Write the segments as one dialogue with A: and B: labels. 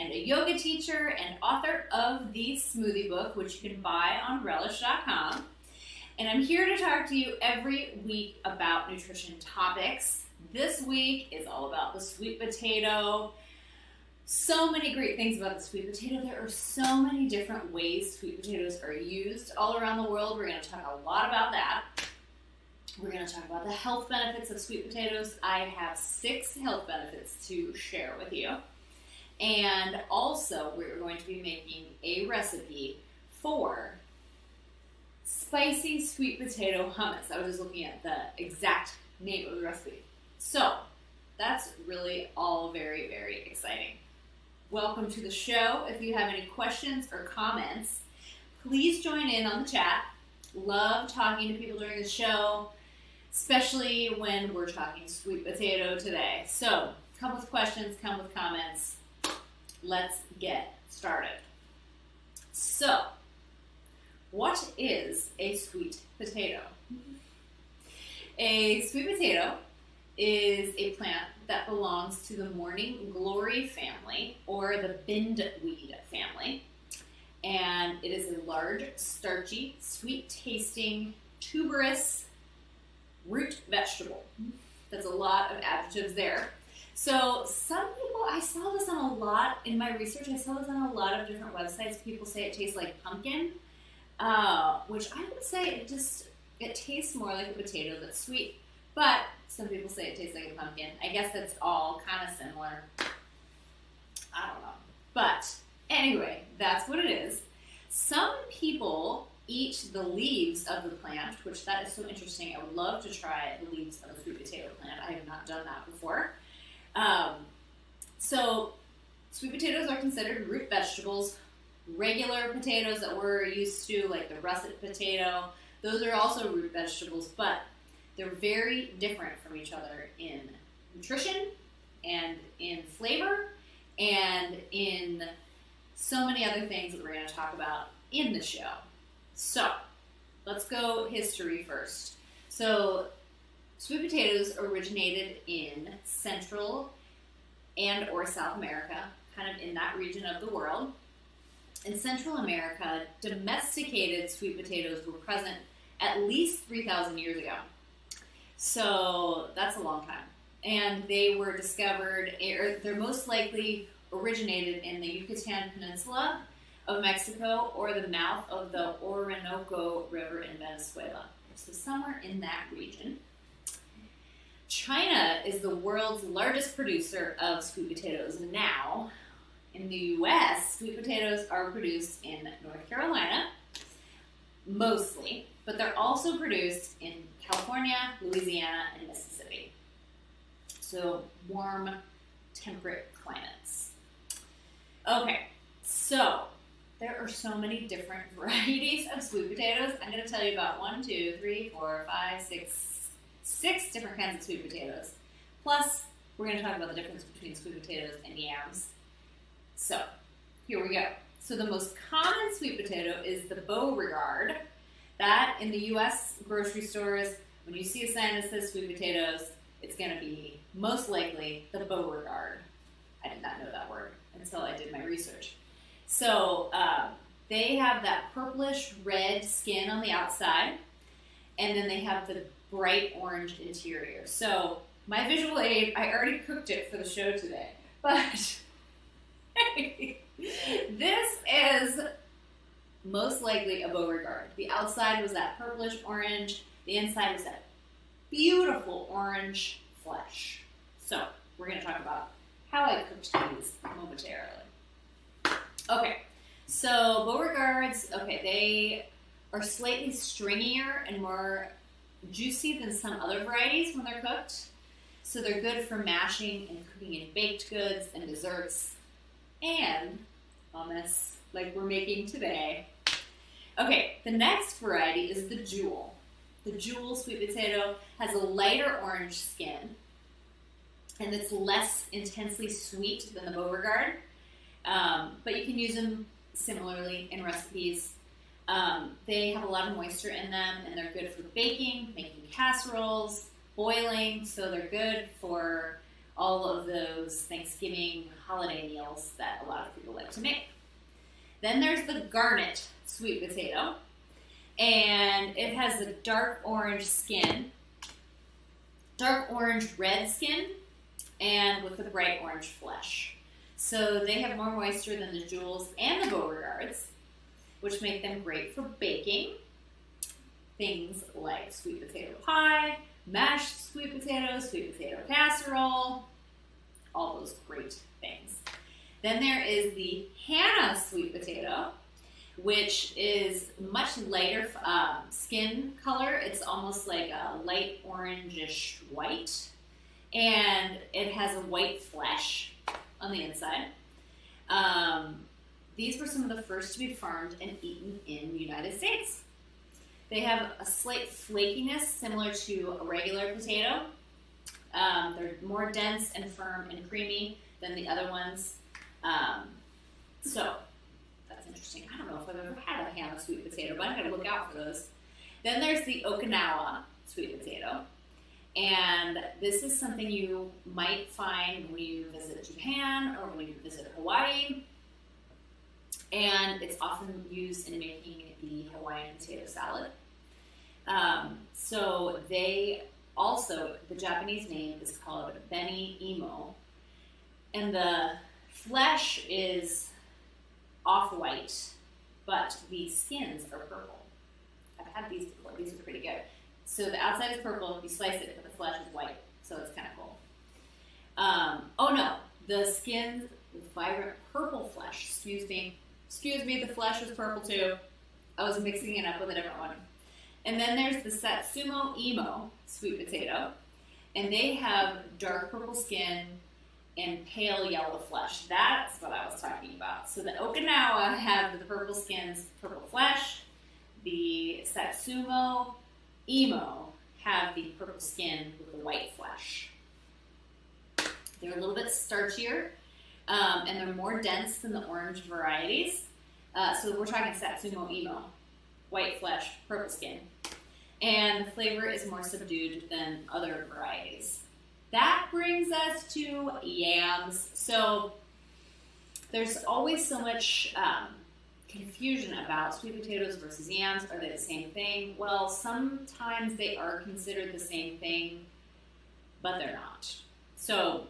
A: and a yoga teacher and author of the smoothie book, which you can buy on relish.com. And I'm here to talk to you every week about nutrition topics. This week is all about the sweet potato. So many great things about the sweet potato. There are so many different ways sweet potatoes are used all around the world. We're going to talk a lot about that. We're going to talk about the health benefits of sweet potatoes. I have 6 health benefits to share with you. And also, we're going to be making a recipe for spicy sweet potato hummus. I was just looking at the exact name of the recipe. So, that's really all very, very exciting. Welcome to the show. If you have any questions or comments, please join in on the chat. Love talking to people during the show, especially when we're talking sweet potato today. So, come with questions, come with comments. Let's get started. So, what is a sweet potato? A sweet potato is a plant that belongs to the morning glory family or the bindweed family. And it is a large, starchy, sweet-tasting, tuberous root vegetable. That's a lot of adjectives there. So some people, I saw this on a lot in my research, I saw this on a lot of different websites. People say it tastes like pumpkin, which I would say it tastes more like a potato that's sweet. But some people say it tastes like a pumpkin. I guess that's all kind of similar. I don't know. But anyway, that's what it is. Some people eat the leaves of the plant, which that is so interesting. I would love to try the leaves of a sweet potato plant. I have not done that before. So sweet potatoes are considered root vegetables. Regular potatoes that we're used to, like the russet potato, those are also root vegetables, but they're very different from each other in nutrition and in flavor and in so many other things that we're going to talk about in the show. So, let's go history first. So, sweet potatoes originated in Central and or South America, kind of in that region of the world. In Central America, domesticated sweet potatoes were present at least 3,000 years ago. So that's a long time. And they were discovered, or they're most likely originated in the Yucatan Peninsula of Mexico or the mouth of the Orinoco River in Venezuela. So somewhere in that region. China is the world's largest producer of sweet potatoes now. In the U.S., sweet potatoes are produced in North Carolina, mostly, but they're also produced in California, Louisiana, and Mississippi. So, warm, temperate climates. Okay, so there are so many different varieties of sweet potatoes. I'm going to tell you about 6 different kinds of sweet potatoes. Plus, we're going to talk about the difference between sweet potatoes and yams. So, here we go. So the most common sweet potato is the Beauregard. That, in the U.S. grocery stores, when you see a sign that says sweet potatoes, it's going to be most likely the Beauregard. I did not know that word until I did my research. So they have that purplish red skin on the outside, and then they have the bright orange interior. So my visual aid, I already cooked it for the show today, but this is most likely a Beauregard. The outside was that purplish orange. The inside was that beautiful orange flesh. So we're going to talk about how I cooked these momentarily. Okay, so Beauregards, they are slightly stringier and more juicy than some other varieties when they're cooked. So they're good for mashing and cooking in baked goods and desserts and hummus like we're making today. Okay, the next variety is the Jewel. The Jewel sweet potato has a lighter orange skin and it's less intensely sweet than the Beauregard, but you can use them similarly in recipes. They have a lot of moisture in them and they're good for baking, making casseroles, boiling, so they're good for all of those Thanksgiving holiday meals that a lot of people like to make. Then there's the garnet sweet potato, and it has a dark orange skin, dark orange red skin, and with a bright orange flesh. So they have more moisture than the Jewels and the Beauregards, which make them great for baking. Things like sweet potato pie, mashed sweet potato casserole, all those great things. Then there is the Hannah sweet potato, which is much lighter skin color. It's almost like a light orangish white, and it has a white flesh on the inside. These were some of the first to be farmed and eaten in the United States. They have a slight flakiness similar to a regular potato. They're more dense and firm and creamy than the other ones. So that's interesting. I don't know if I've ever had a Hannah sweet potato, but I'm going to look out for those. Then there's the Okinawa sweet potato. And this is something you might find when you visit Japan or when you visit Hawaii. And it's often used in making the Hawaiian potato salad. So they also, the Japanese name is called beni imo. And the flesh is off-white, but the skins are purple. I've had these before. These are pretty good. So the outside is purple, you slice it, but the flesh is white, so it's kind of cool. Oh no, the skins with vibrant purple flesh. Excuse me, the flesh was purple too. I was mixing it up with a different one. And then there's the Satsumo Imo sweet potato, and they have dark purple skin and pale yellow flesh. That's what I was talking about. So the Okinawa have the purple skins, purple flesh. The Satsumo Imo have the purple skin with the white flesh. They're a little bit starchier, and they're more dense than the orange varieties. So we're talking Satsumo Imo, white flesh, purple skin. And the flavor is more subdued than other varieties. That brings us to yams. So there's always so much confusion about sweet potatoes versus yams. Are they the same thing? Well, sometimes they are considered the same thing, but they're not. So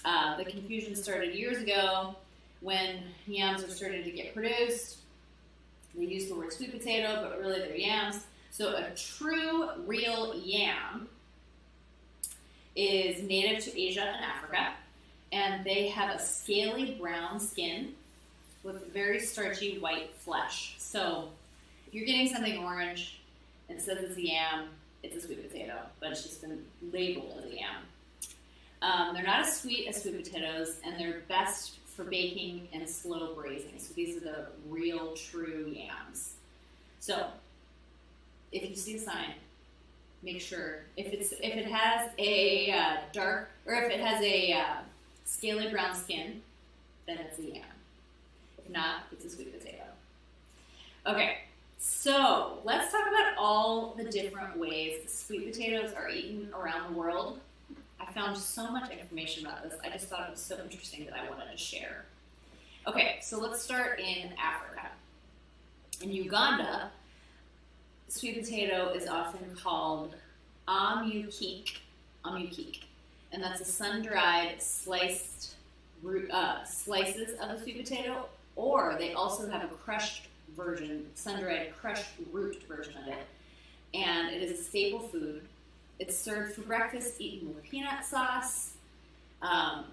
A: the confusion started years ago when yams were starting to get produced. They use the word sweet potato, but really they're yams. So a true, real yam is native to Asia and Africa, and they have a scaly brown skin with very starchy white flesh. So if you're getting something orange and it says it's a yam, it's a sweet potato, but it's just been labeled as a yam. They're not as sweet as sweet potatoes, and they're best for baking and slow braising. So these are the real, true yams. So if you see a sign, make sure if it has a dark, or if it has a scaly brown skin, then it's a yam. If not, it's a sweet potato. Okay, so let's talk about all the different ways sweet potatoes are eaten around the world. I found so much information about this. I just thought it was so interesting that I wanted to share. Okay, so let's start in Africa. In Uganda, sweet potato is often called amukik, and that's a sun-dried slices of the sweet potato, or they also have a crushed version, sun-dried crushed root version of it, and it is a staple food. It's served for breakfast, eaten with peanut sauce,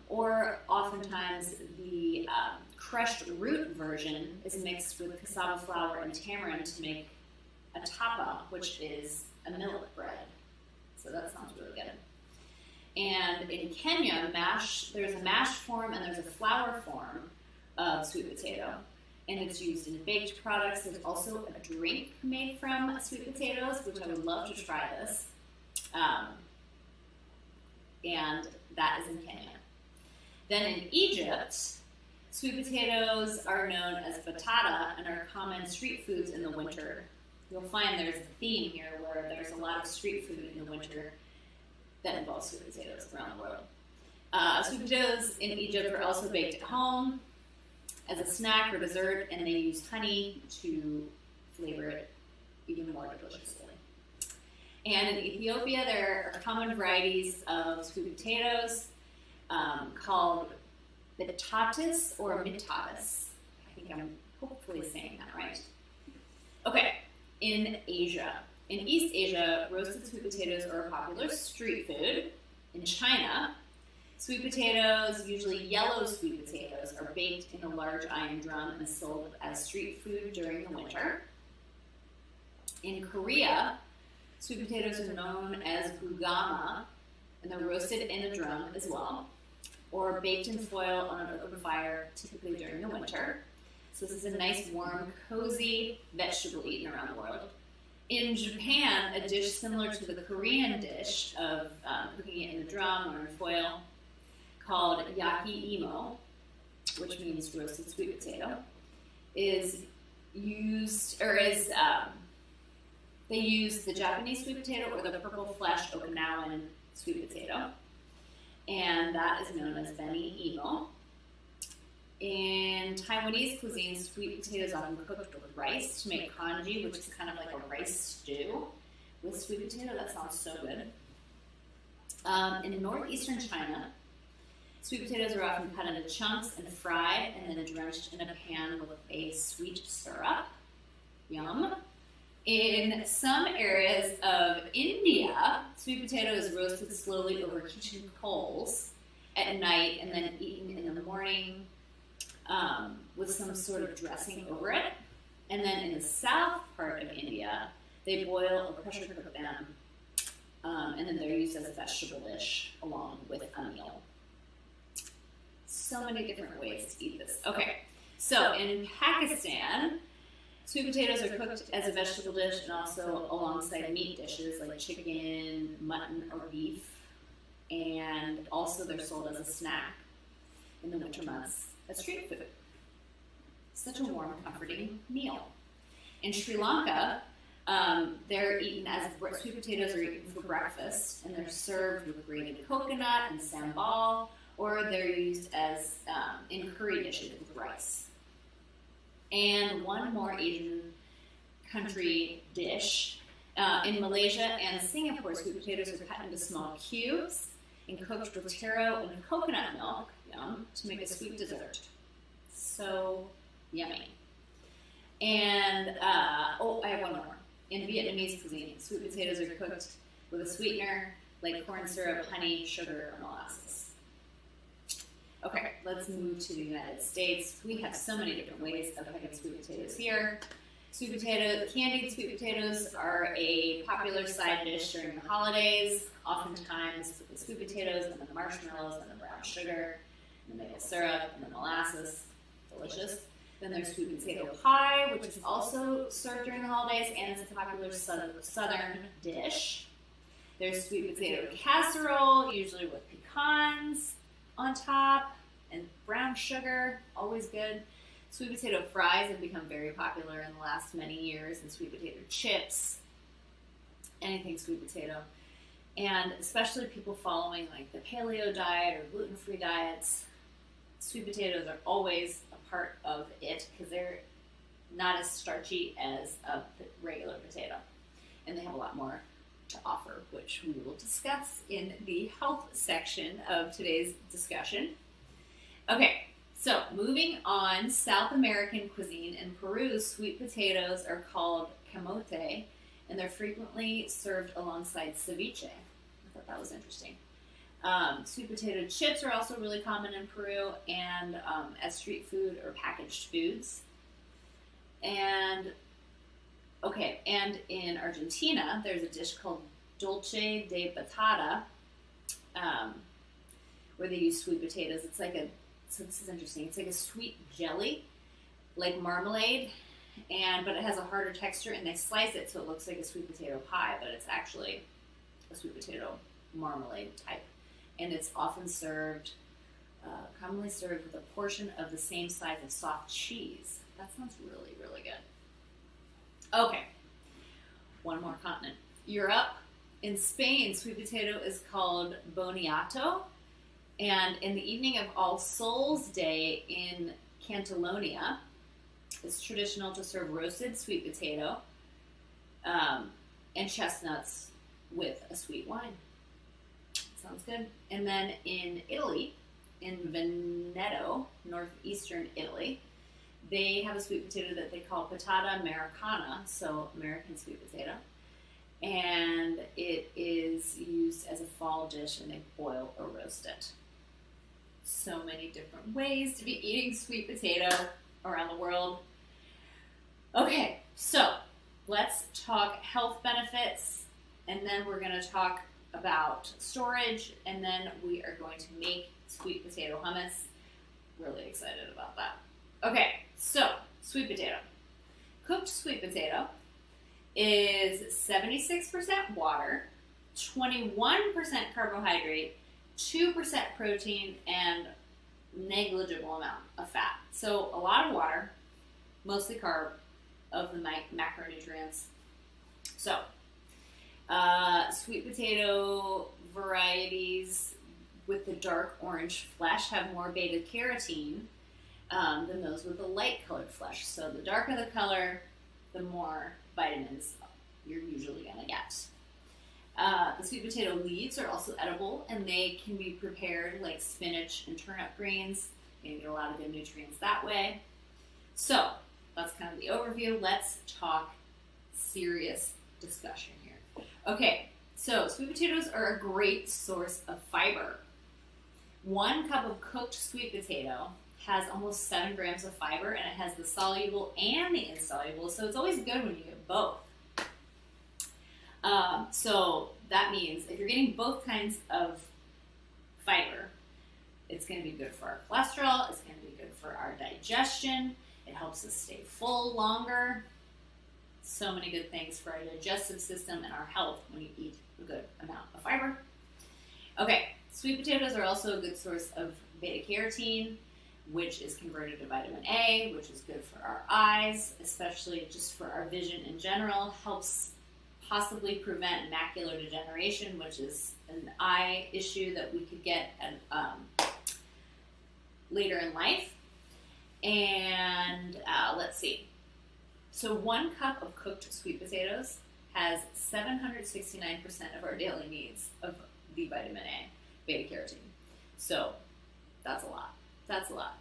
A: or oftentimes the crushed root version is mixed with cassava flour and tamarind to make a tapa, which is a millet bread. So that sounds really good. And in Kenya, there's a mashed form and there's a flour form of sweet potato, and it's used in baked products. There's also a drink made from sweet potatoes, which I would love to try this. And that is in Kenya. Then in Egypt, sweet potatoes are known as batata and are common street foods in the winter. You'll find there's a theme here where there's a lot of street food in the winter that involves sweet potatoes around the world. Sweet potatoes in Egypt are also baked at home as a snack or dessert, and they use honey to flavor it even more deliciously. And in Ethiopia, there are common varieties of sweet potatoes called batatas or mitatas. I think I'm hopefully saying that right. Okay, in Asia. In East Asia, roasted sweet potatoes are a popular street food. In China, sweet potatoes, usually yellow sweet potatoes, are baked in a large iron drum and sold as street food during the winter. In Korea, sweet potatoes are known as gugama, and they're roasted in a drum as well, or baked in foil on an open fire, typically during the winter. So this is a nice, warm, cozy vegetable eaten around the world. In Japan, a dish similar to the Korean dish of cooking it in a drum or in foil, called yaki imo, which means roasted sweet potato, is used, or is, they use the Japanese sweet potato or the purple flesh Okinawan sweet potato, and that is known as beni imo. In Taiwanese cuisine, sweet potatoes are often cooked with rice to make congee, which is kind of like a rice stew with sweet potato. That sounds so good. In northeastern China, sweet potatoes are often cut into chunks and fried and then drenched in a pan with a sweet syrup. Yum. In some areas of India, sweet potato is roasted slowly over kitchen coals at night and then eaten in the morning with some sort of dressing over it. And then in the south part of India, they boil or pressure cook them, and then they're used as a vegetable dish along with a meal. So many different ways to eat this. Okay, so in Pakistan, sweet potatoes are cooked as a vegetable dish and also alongside meat dishes like chicken, mutton, or beef. And also they're sold as a snack in the winter months as street food. Such a warm, comforting meal. In Sri Lanka, they're eaten as sweet potatoes are eaten for breakfast, and they're served with grated coconut and sambal, or they're used as in curry dishes with rice. And one more Asian country dish. In Malaysia and Singapore, sweet potatoes are cut into small cubes and cooked with taro and coconut milk, yum, to make a sweet dessert. So yummy. And, I have one more. In Vietnamese cuisine, sweet potatoes are cooked with a sweetener like corn syrup, honey, sugar, or molasses. Okay, let's move to the United States. We have so many different ways of having sweet potatoes here. Candied sweet potatoes are a popular side dish during the holidays, oftentimes with the sweet potatoes and the marshmallows and the brown sugar and the maple syrup and the molasses. Delicious. Then there's sweet potato pie, which is also served during the holidays, and it's a popular southern dish. There's sweet potato casserole, usually with pecans on top, and brown sugar, always good. Sweet potato fries have become very popular in the last many years, and sweet potato chips, anything sweet potato. And especially people following like the paleo diet or gluten-free diets, sweet potatoes are always a part of it because they're not as starchy as a regular potato. And they have a lot more to offer, which we will discuss in the health section of today's discussion. Okay, so moving on, South American cuisine. In Peru, sweet potatoes are called camote, and they're frequently served alongside ceviche. I thought that was interesting. Sweet potato chips are also really common in Peru and as street food or packaged foods. And in Argentina, there's a dish called dulce de batata, where they use sweet potatoes. So this is interesting. It's like a sweet jelly, like marmalade, but it has a harder texture, and they slice it so it looks like a sweet potato pie, but it's actually a sweet potato marmalade type. And it's often commonly served with a portion of the same size of soft cheese. That sounds really, really good. Okay, one more continent. Europe. In Spain, sweet potato is called boniato, And in the evening of All Souls Day in Catalonia, it's traditional to serve roasted sweet potato and chestnuts with a sweet wine. Sounds good. And then in Italy, in Veneto, northeastern Italy, they have a sweet potato that they call patata americana, so American sweet potato. And it is used as a fall dish, and they boil or roast it. So many different ways to be eating sweet potato around the world. Okay, so let's talk health benefits, and then we're going to talk about storage, and then we are going to make sweet potato hummus. Really excited about that. Okay, so sweet potato. Cooked sweet potato is 76% water, 21% carbohydrate, 2% protein, and negligible amount of fat. So a lot of water, mostly carb, of the macronutrients. So sweet potato varieties with the dark orange flesh have more beta carotene than those with the light colored flesh. So the darker the color, the more vitamins you're usually going to get. The sweet potato leaves are also edible, and they can be prepared like spinach and turnip greens. You get a lot of good nutrients that way. So that's kind of the overview. Let's talk serious discussion here. Okay, so sweet potatoes are a great source of fiber. 1 cup of cooked sweet potato has almost 7 grams of fiber, and it has the soluble and the insoluble, so it's always good when you get both. So that means if you're getting both kinds of fiber, it's going to be good for our cholesterol, it's going to be good for our digestion, it helps us stay full longer. So many good things for our digestive system and our health when you eat a good amount of fiber. Okay, sweet potatoes are also a good source of beta carotene, which is converted to vitamin A, which is good for our eyes, especially just for our vision in general. Helps possibly prevent macular degeneration, which is an eye issue that we could get later in life. And let's see. So 1 cup of cooked sweet potatoes has 769% of our daily needs of the vitamin A, beta carotene. So that's a lot. That's a lot.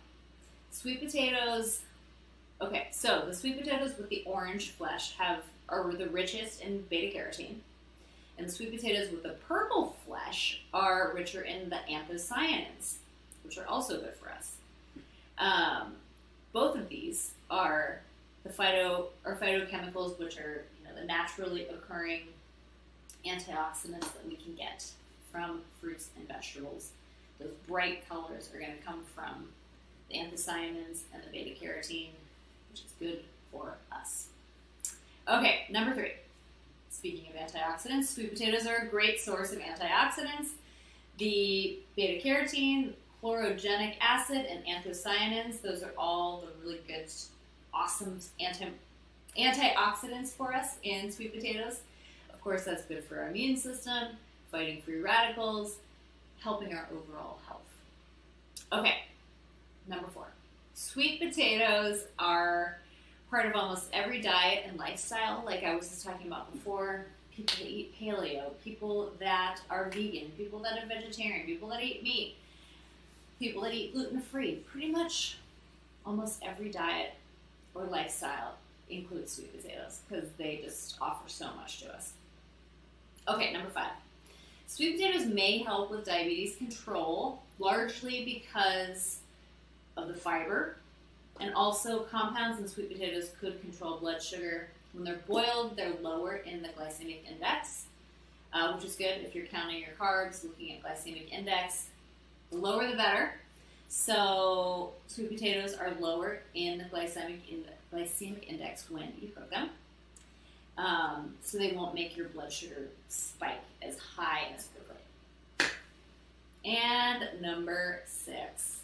A: Sweet potatoes. Okay, so the sweet potatoes with the orange flesh are the richest in beta carotene, and the sweet potatoes with the purple flesh are richer in the anthocyanins, which are also good for us. Both of these are the phytochemicals, which are the naturally occurring antioxidants that we can get from fruits and vegetables. Those bright colors are going to come from the anthocyanins and the beta carotene, which is good for us. Okay, number 3. Speaking of antioxidants, sweet potatoes are a great source of antioxidants. The beta carotene, chlorogenic acid, and anthocyanins, those are all the really good, awesome antioxidants for us in sweet potatoes. Of course, that's good for our immune system, fighting free radicals, helping our overall health. Okay, number 4. Sweet potatoes are part of almost every diet and lifestyle, like I was just talking about before. People that eat paleo, people that are vegan, people that are vegetarian, people that eat meat, people that eat gluten-free. Pretty much almost every diet or lifestyle includes sweet potatoes because they just offer so much to us. Okay, number 5. Sweet potatoes may help with diabetes control, largely because of the fiber, and also compounds in sweet potatoes could control blood sugar. When they're boiled, they're lower in the glycemic index, which is good if you're counting your carbs, looking at glycemic index. The lower the better. So sweet potatoes are lower in the glycemic index when you cook them. So they won't make your blood sugar spike as high as quickly. And number 6.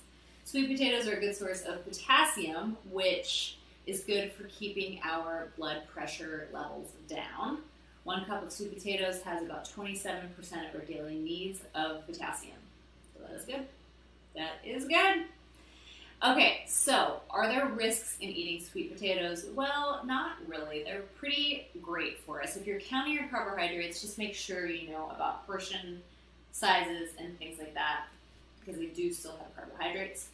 A: Sweet potatoes are a good source of potassium, which is good for keeping our blood pressure levels down. 1 cup of sweet potatoes has about 27% of our daily needs of potassium. So that is good. That is good. Okay, so are there risks in eating sweet potatoes? Well, not really. They're pretty great for us. If you're counting your carbohydrates, just make sure you know about portion sizes and things like that, because they do still have carbohydrates.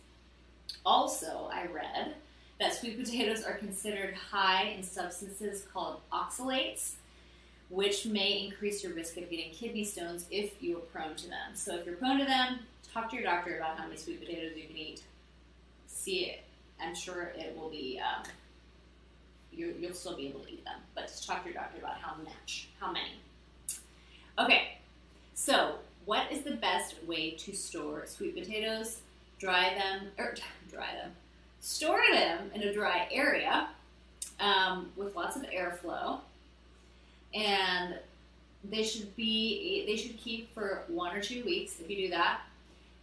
A: Also, I read that sweet potatoes are considered high in substances called oxalates, which may increase your risk of getting kidney stones if you are prone to them. So if you're prone to them, talk to your doctor about how many sweet potatoes you can eat. See it. I'm sure it will be, you'll still be able to eat them, but just talk to your doctor about how many. Okay, so what is the best way to store sweet potatoes? Store them in a dry area with lots of airflow, and they should keep for 1 or 2 weeks. If you do that,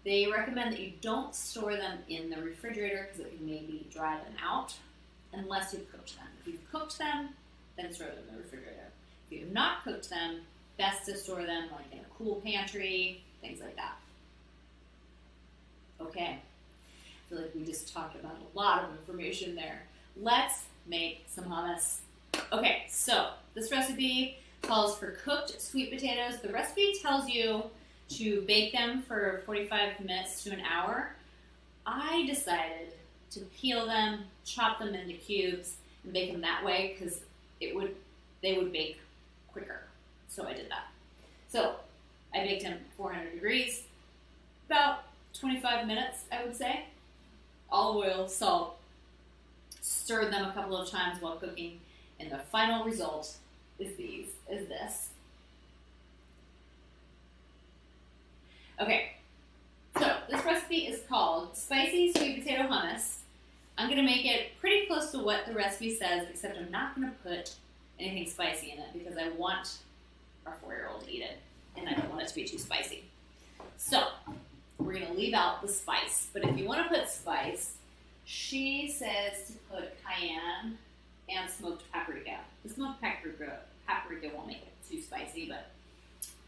A: they recommend that you don't store them in the refrigerator because it can maybe dry them out unless you've cooked them. If you've cooked them, then store them in the refrigerator. If you have not cooked them, best to store them like in a cool pantry, things like that. Okay, I feel like we just talked about a lot of information there. Let's make some hummus. Okay, so this recipe calls for cooked sweet potatoes. The recipe tells you to bake them for 45 minutes to an hour. I decided to peel them, chop them into cubes, and bake them that way because they would bake quicker. So I did that. So I baked them 400 degrees, about 25 minutes, I would say. Olive oil, salt, stirred them a couple of times while cooking, and the final result is this. Okay, so this recipe is called Spicy Sweet Potato Hummus. I'm going to make it pretty close to what the recipe says, except I'm not going to put anything spicy in it because I want our 4-year-old to eat it, and I don't want it to be too spicy. So we're going to leave out the spice, but if you want to put spice, she says to put cayenne and smoked paprika. The smoked paprika won't make it too spicy, but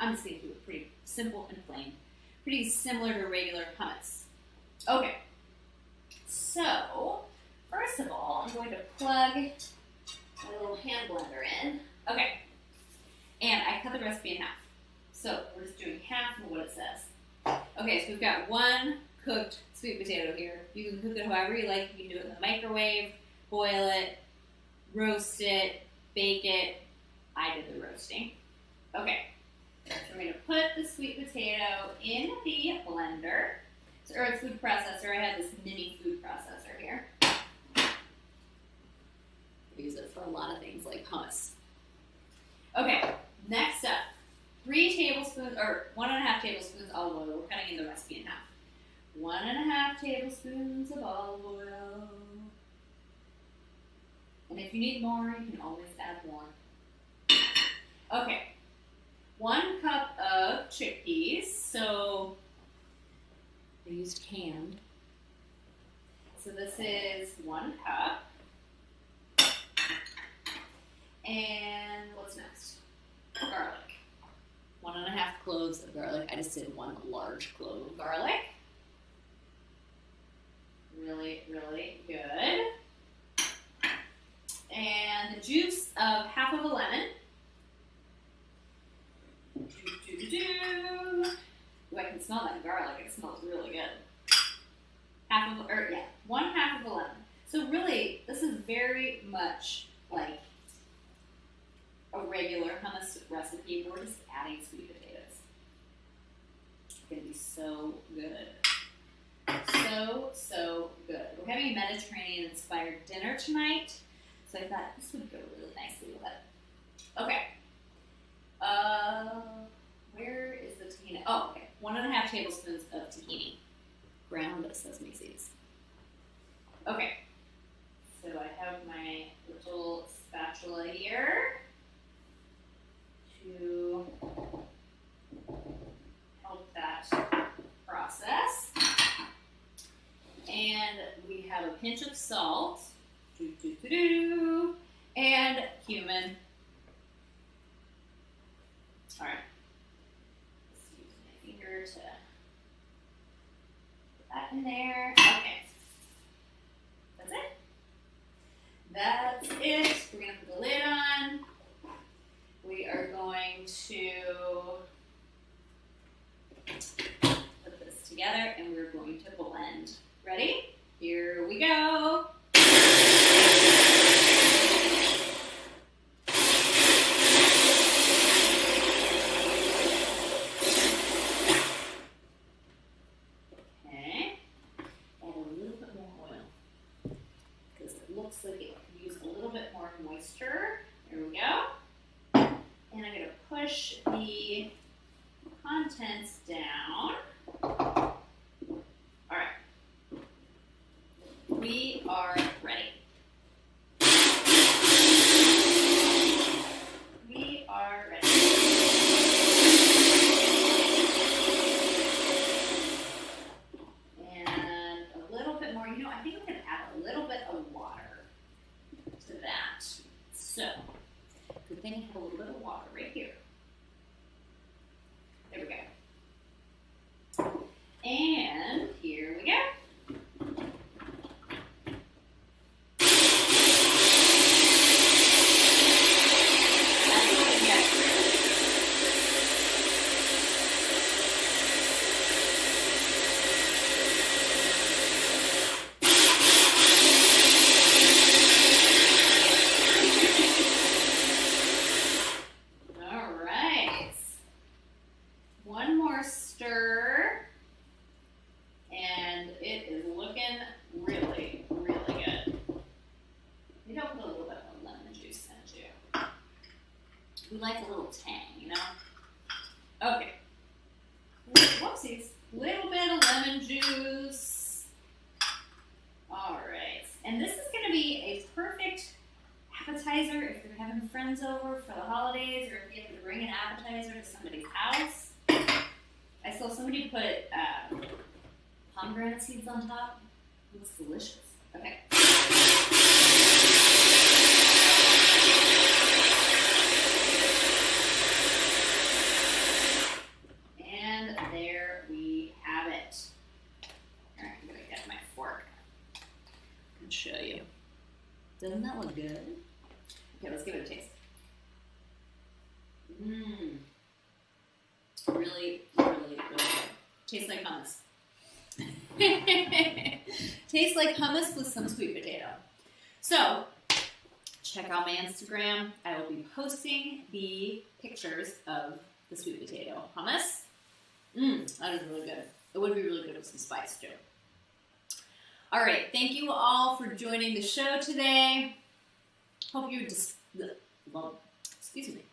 A: I'm just going to keep it pretty simple and plain. Pretty similar to regular hummus. Okay, so first of all, I'm going to plug my little hand blender in. Okay, and I cut the recipe in half. So we're just doing half of what it says. Okay, so we've got 1 cooked sweet potato here. You can cook it however you like. You can do it in the microwave, boil it, roast it, bake it. I did the roasting. Okay. So we're going to put the sweet potato in the blender, or a food processor. I have this mini food processor here. I use it for a lot of things like hummus. Okay, next up, 3 tablespoons, or 1.5 tablespoons olive oil. We're cutting in the recipe in half. 1.5 tablespoons of olive oil. And if you need more, you can always add more. Okay. 1 cup of chickpeas, so I used canned. So this is 1 cup. And what's next? Garlic. 1.5 cloves of garlic. I just did 1 large clove of garlic. Really, really good. And the juice of half of a lemon. Ooh, I can smell that garlic. It smells really good. 1/2 of a lemon. So really, this is very much like a regular hummus recipe. We're just adding sweet potatoes. It's gonna be so good. So good. We're having a Mediterranean-inspired dinner tonight, so I thought this would go really nicely with it. Okay. Where is the tahini? Oh, okay. 1.5 tablespoons of tahini. Ground sesame seeds. Okay. So I have my little spatula here to help that process. And we have a pinch of salt. And cumin. All right. Let's use my finger to put that That's it. We're going to put the lid on. We are going to put this together and we're going to blend. Ready? Here we go. Okay. Add a little bit more oil because it looks like it could use a little bit more moisture. There we go. And I'm going to push the contents down. All right. We are ready. We are ready. And a little bit more. You know, I think I'm going to add a little bit of water to that. So, good thing I have a little bit of water right here. There we go. And here we go. One more stir, and it is looking really, really good. Maybe I'll put a little bit of lemon juice in too. We like a little tang, you know? Okay. Whoopsies. Little bit of lemon juice. All right. And this is going to be a perfect appetizer if you're having friends over for the holidays or if you have to bring an appetizer to somebody's house. I saw somebody put pomegranate seeds on top. It looks delicious. Okay. And there we have it. All right, I'm going to get my fork and show you. Doesn't that look good? Okay, let's give it a taste. Mmm. Really, really, really good. Tastes like hummus. Tastes like hummus with some sweet potato. So, check out my Instagram. I will be posting the pictures of the sweet potato hummus. That is really good. It would be really good with some spice too. All right, thank you all for joining the show today. Hope you excuse me.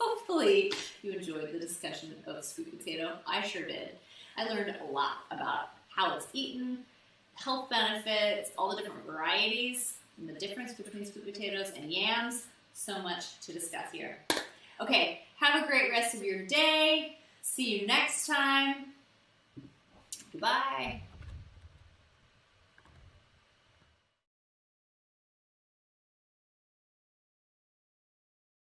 A: Hopefully you enjoyed the discussion of sweet potato. I sure did. I learned a lot about how it's eaten, health benefits, all the different varieties, and the difference between sweet potatoes and yams. So much to discuss here. Okay, have a great rest of your day. See you next time. Goodbye.